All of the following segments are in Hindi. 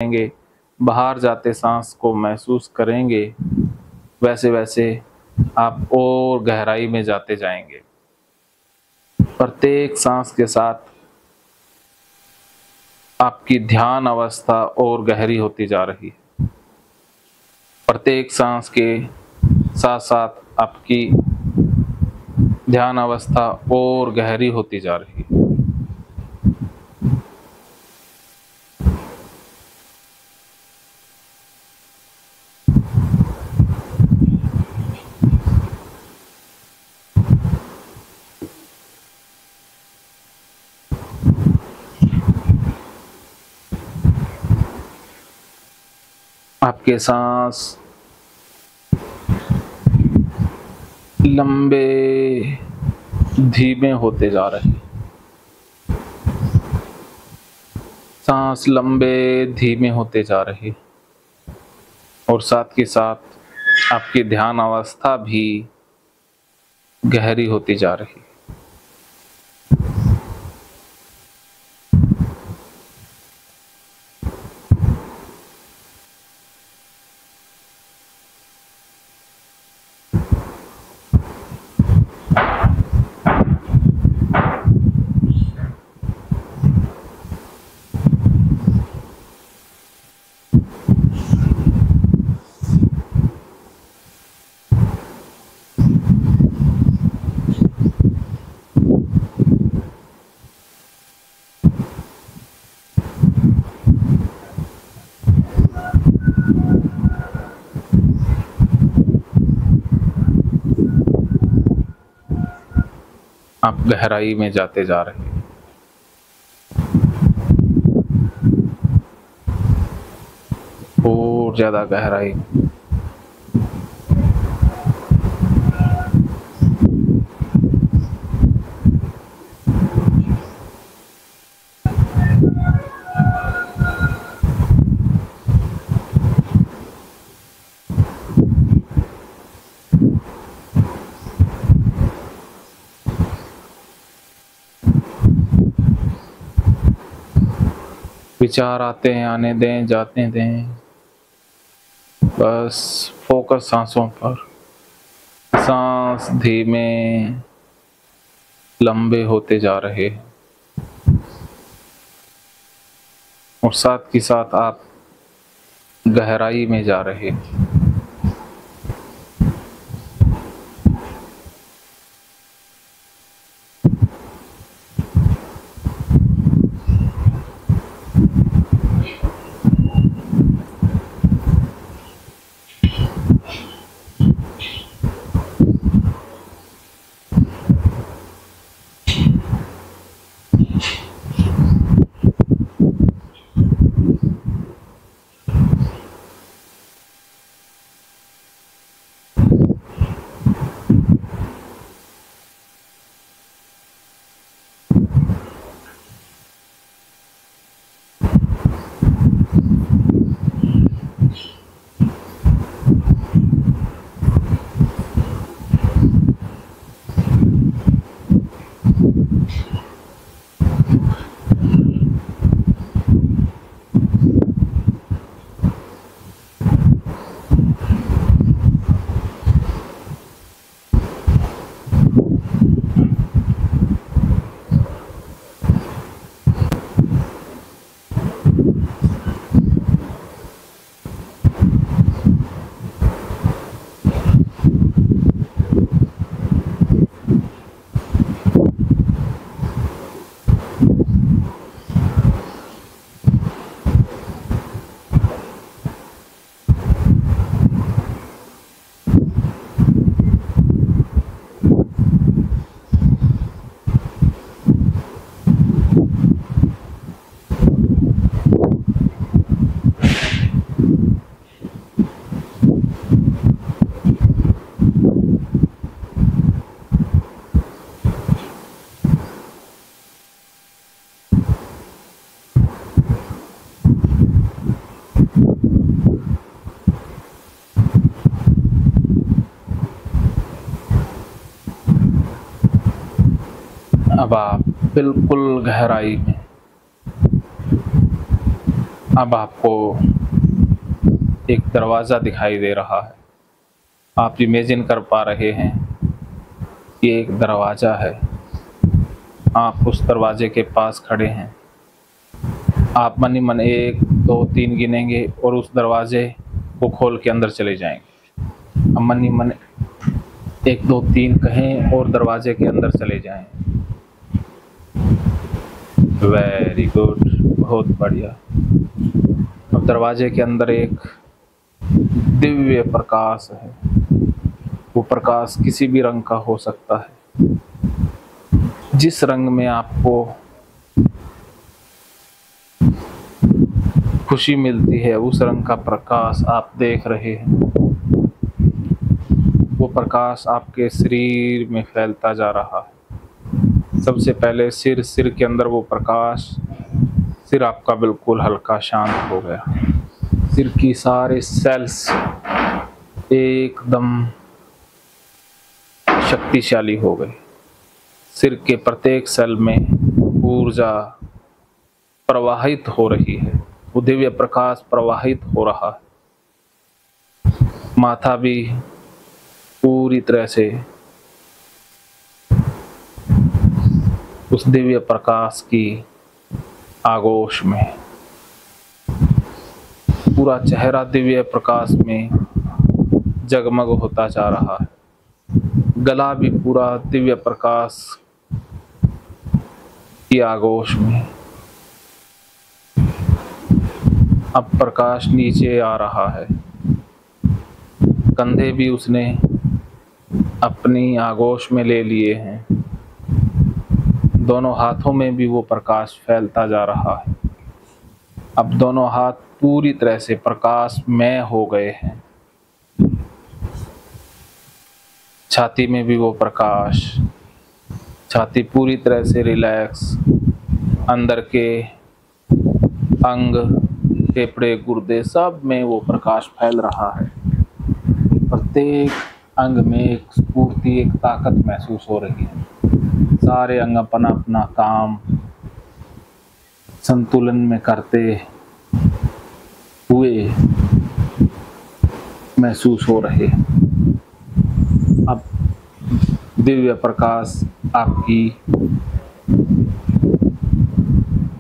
करेंगे, बाहर जाते सांस को महसूस करेंगे, वैसे वैसे आप और गहराई में जाते जाएंगे। प्रत्येक सांस के साथ आपकी ध्यान अवस्था और गहरी होती जा रही है। प्रत्येक सांस के साथ साथ आपकी ध्यान अवस्था और गहरी होती जा रही है। आपके सांस लंबे धीमे होते जा रहे हैं। सांस लंबे धीमे होते जा रहे हैं और साथ के साथ आपकी ध्यान अवस्था भी गहरी होती जा रही है। आप गहराई में जाते जा रहे हैं। और ज्यादा गहराई। विचार आते हैं, आने दें, जाते दें, बस फोकस सांसों पर। सांस धीमे लंबे होते जा रहे हैं और साथ ही साथ आप गहराई में जा रहे हैं। अब आप बिल्कुल गहराई में, अब आपको एक दरवाज़ा दिखाई दे रहा है। आप इमेजिन कर पा रहे हैं कि एक दरवाज़ा है, आप उस दरवाजे के पास खड़े हैं। आप मन ही मन 1 2 3 गिनेंगे और उस दरवाजे को खोल के अंदर चले जाएंगे। अब मन ही मन 1 2 3 कहें और दरवाजे के अंदर चले जाएं। वेरी गुड, बहुत बढ़िया। अब दरवाजे के अंदर एक दिव्य प्रकाश है। वो प्रकाश किसी भी रंग का हो सकता है। जिस रंग में आपको खुशी मिलती है उस रंग का प्रकाश आप देख रहे हैं। वो प्रकाश आपके शरीर में फैलता जा रहा है। सबसे पहले सिर के अंदर वो प्रकाश, सिर आपका बिल्कुल हल्का शांत हो गया। सिर की सारे सेल्स एकदम शक्तिशाली हो गए। सिर के प्रत्येक सेल में ऊर्जा प्रवाहित हो रही है, वो दिव्य प्रकाश प्रवाहित हो रहा है। माथा भी पूरी तरह से उस दिव्य प्रकाश की आगोश में, पूरा चेहरा दिव्य प्रकाश में जगमग होता जा रहा है। गला भी पूरा दिव्य प्रकाश की आगोश में। अब प्रकाश नीचे आ रहा है। कंधे भी उसने अपनी आगोश में ले लिए हैं। दोनों हाथों में भी वो प्रकाश फैलता जा रहा है। अब दोनों हाथ पूरी तरह से प्रकाशमय हो गए हैं। छाती में भी वो प्रकाश, छाती पूरी तरह से रिलैक्स। अंदर के अंग, फेफड़े, गुर्दे सब में वो प्रकाश फैल रहा है। प्रत्येक अंग में एक स्फूर्ति, एक ताकत महसूस हो रही है। सारे अंग अपना अपना काम संतुलन में करते हुए महसूस हो रहे हैं। अब दिव्य प्रकाश आपकी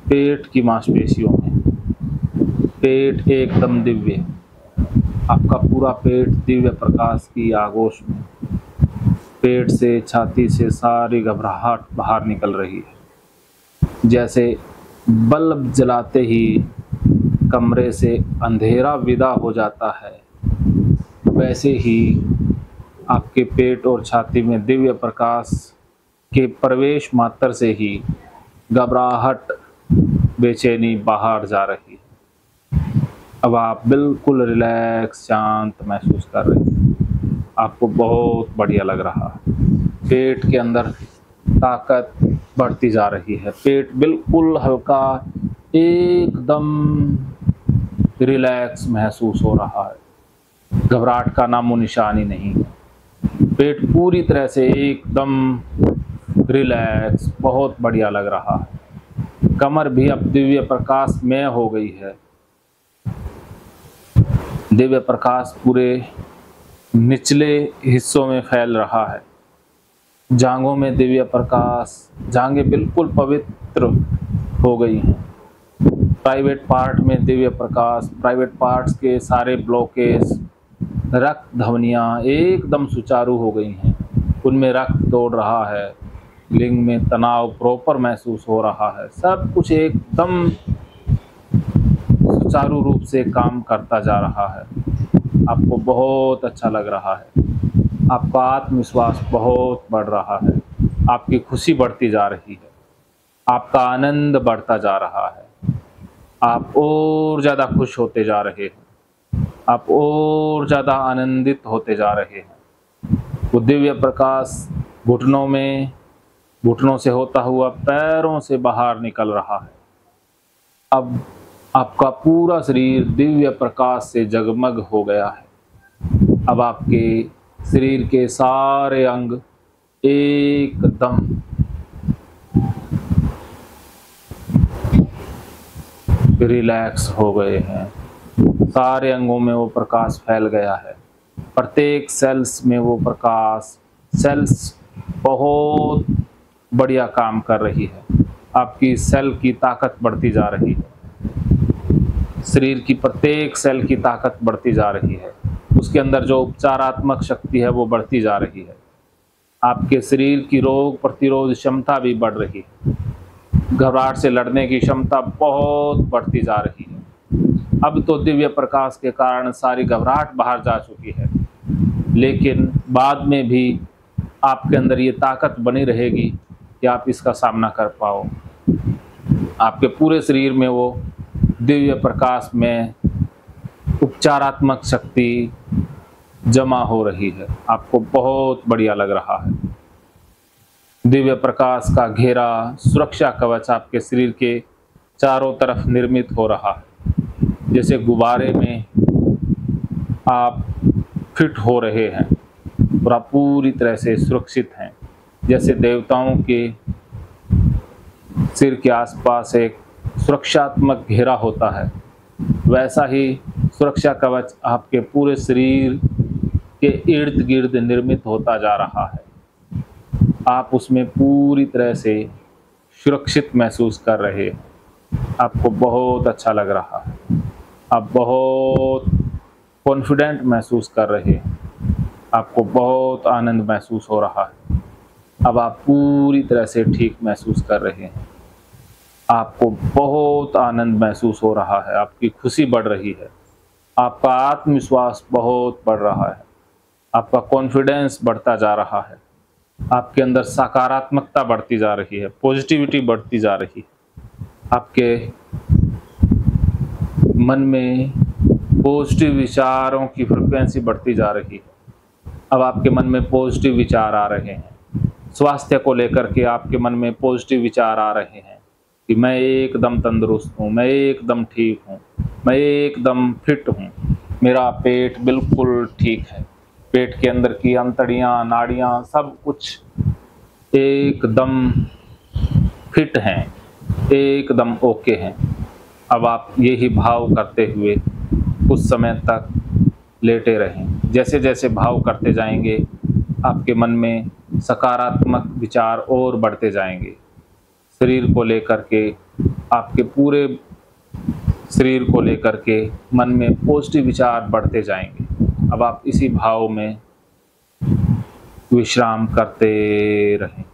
पेट की मांसपेशियों में, पेट एकदम दिव्य, आपका पूरा पेट दिव्य प्रकाश की आगोश में। पेट से, छाती से सारी घबराहट बाहर निकल रही है। जैसे बल्ब जलाते ही कमरे से अंधेरा विदा हो जाता है, वैसे ही आपके पेट और छाती में दिव्य प्रकाश के प्रवेश मात्र से ही घबराहट, बेचैनी बाहर जा रही है। अब आप बिल्कुल रिलैक्स, शांत महसूस कर रहे हैं। आपको बहुत बढ़िया लग रहा है। पेट के अंदर ताकत बढ़ती जा रही है। पेट बिल्कुल हल्का, एकदम रिलैक्स महसूस हो रहा है। घबराहट का नामो निशान ही नहीं है। पेट पूरी तरह से एकदम रिलैक्स, बहुत बढ़िया लग रहा है। कमर भी अब दिव्य प्रकाश में हो गई है। दिव्य प्रकाश पूरे निचले हिस्सों में फैल रहा है। जांघों में दिव्य प्रकाश, जांघें बिल्कुल पवित्र हो गई हैं। प्राइवेट पार्ट में दिव्य प्रकाश, प्राइवेट पार्ट्स के सारे ब्लॉकेज, रक्त धमनियाँ एकदम सुचारू हो गई हैं। उनमें रक्त दौड़ रहा है। लिंग में तनाव प्रॉपर महसूस हो रहा है। सब कुछ एकदम सुचारू रूप से काम करता जा रहा है। आपको बहुत अच्छा लग रहा है। आपका आत्मविश्वास बहुत बढ़ रहा है। आपकी खुशी बढ़ती जा रही है। आपका आनंद बढ़ता जा रहा है। आप और ज़्यादा खुश होते जा रहे हैं। आप और ज़्यादा आनंदित होते जा रहे हैं। वो दिव्य प्रकाश घुटनों में, घुटनों से होता हुआ पैरों से बाहर निकल रहा है। अब आपका पूरा शरीर दिव्य प्रकाश से जगमग हो गया है। अब आपके शरीर के सारे अंग एकदम रिलैक्स हो गए हैं। सारे अंगों में वो प्रकाश फैल गया है। प्रत्येक सेल्स में वो प्रकाश, सेल्स बहुत बढ़िया काम कर रही है। आपकी सेल की ताकत बढ़ती जा रही है। शरीर की प्रत्येक सेल की ताकत बढ़ती जा रही है। उसके अंदर जो उपचारात्मक शक्ति है वो बढ़ती जा रही है। आपके शरीर की रोग प्रतिरोध क्षमता भी बढ़ रही है। घबराहट से लड़ने की क्षमता बहुत बढ़ती जा रही है। अब तो दिव्य प्रकाश के कारण सारी घबराहट बाहर जा चुकी है, लेकिन बाद में भी आपके अंदर ये ताकत बनी रहेगी कि आप इसका सामना कर पाओ। आपके पूरे शरीर में वो दिव्य प्रकाश में उपचारात्मक शक्ति जमा हो रही है। आपको बहुत बढ़िया लग रहा है। दिव्य प्रकाश का घेरा, सुरक्षा कवच आपके शरीर के चारों तरफ निर्मित हो रहा है। जैसे गुब्बारे में आप फिट हो रहे हैं और आप पूरी तरह से सुरक्षित हैं। जैसे देवताओं के सिर के आसपास एक सुरक्षात्मक घेरा होता है, वैसा ही सुरक्षा कवच आपके पूरे शरीर के इर्द गिर्द निर्मित होता जा रहा है। आप उसमें पूरी तरह से सुरक्षित महसूस कर रहे हैं। आपको बहुत अच्छा लग रहा है। आप बहुत कॉन्फिडेंट महसूस कर रहे हैं। आपको बहुत आनंद महसूस हो रहा है। अब आप पूरी तरह से ठीक महसूस कर रहे हैं। आपको बहुत आनंद महसूस हो रहा है। आपकी खुशी बढ़ रही है। आपका आत्मविश्वास बहुत बढ़ रहा है। आपका कॉन्फिडेंस बढ़ता जा रहा है। आपके अंदर सकारात्मकता बढ़ती जा रही है, पॉजिटिविटी बढ़ती जा रही है। आपके मन में पॉजिटिव विचारों की फ्रिक्वेंसी बढ़ती जा रही है। अब आपके मन में पॉजिटिव विचार आ रहे हैं। स्वास्थ्य को लेकर के आपके मन में पॉजिटिव विचार आ रहे हैं कि मैं एकदम तंदुरुस्त हूँ, मैं एकदम ठीक हूँ, मैं एकदम फिट हूँ, मेरा पेट बिल्कुल ठीक है, पेट के अंदर की अंतड़ियाँ, नाड़ियाँ सब कुछ एकदम फिट हैं, एकदम ओके हैं। अब आप यही भाव करते हुए कुछ समय तक लेटे रहें। जैसे जैसे भाव करते जाएंगे, आपके मन में सकारात्मक विचार और बढ़ते जाएंगे। शरीर को लेकर के, आपके पूरे शरीर को लेकर के मन में पॉजिटिव विचार बढ़ते जाएंगे। अब आप इसी भाव में विश्राम करते रहें।